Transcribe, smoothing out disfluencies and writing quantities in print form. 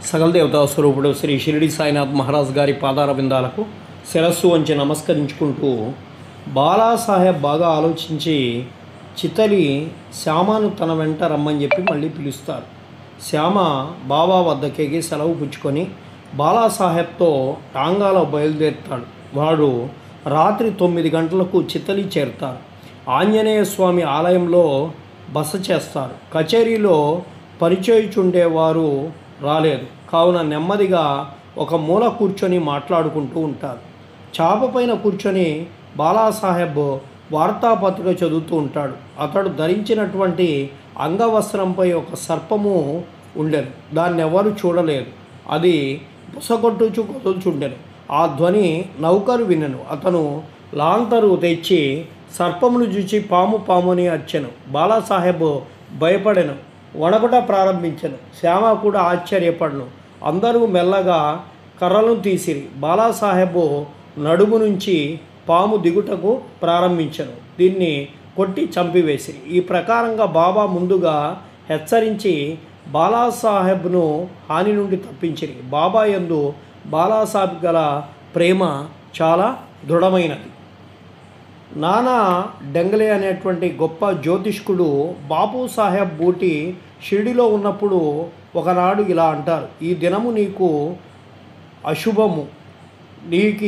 సకల దేవతా స్వరూపుడు శ్రీ షిరిడి సాయినాథ్ మహారాజ్ గారి పాదార విందాలకు శిరస్సు వంచి నమస్కరించుకుంటూ బాలాసాహెబ్ బాగా ఆలోచించి చితలి శ్యామను తన వెంట రమ్మని చెప్పి మళ్ళీ పిలుస్తారు. శ్యామ బాబా వద్దకేగి సెలవు పుచ్చుకొని బాలాసాహెబ్తో టాంగాలో బయలుదేరుతాడు. వాడు రాత్రి 9 గంటలకు చితలి చేరుతారు. ఆంజనేయ స్వామి ఆలయంలో బస చేస్తారు. కచేరీలో పరిచయించుండేవారు రాలేదు కావున నెమ్మదిగా ఒక మూల కూర్చొని మాట్లాడుకుంటూ ఉంటారు. చాప పైన కూర్చొని బాలాసాహెబ్ వార్తాపత్రిక చదువుతూ ఉంటాడు. అతడు ధరించినటువంటి అంగవస్త్రంపై ఒక సర్పము ఉండెను. దాన్ని ఎవరు చూడలేదు. అది బుసగొట్టుచు కదులుచుండెను. ఆ ధ్వని నౌకరు వినెను. అతను లాంతరు తెచ్చి సర్పమును చూచి పాము పాముని అర్చెను. బాలాసాహెబ్ భయపడెను, వణకుట ప్రారంభించెను. శ్యామ కూడా ఆశ్చర్యపడను. అందరూ మెల్లగా కర్రలను తీసిరి. బాలాసాహెబ్ నడుము నుంచి పాము దిగుటకు ప్రారంభించెను. దీన్ని కొట్టి చంపివేసిరి. ఈ ప్రకారంగా బాబా ముందుగా హెచ్చరించి బాలాసాహెబ్ను హాని నుండి తప్పించిరి. బాబా యందు బాలాసాహెబ్ గల ప్రేమ చాలా దృఢమైనది. నానా డెంగలే అనేటువంటి గొప్ప జ్యోతిష్కుడు బాపు సాహెబ్ బూటి షిరిడిలో ఉన్నప్పుడు ఒకనాడు ఇలా అంటారు: ఈ దినము నీకు అశుభము, నీకు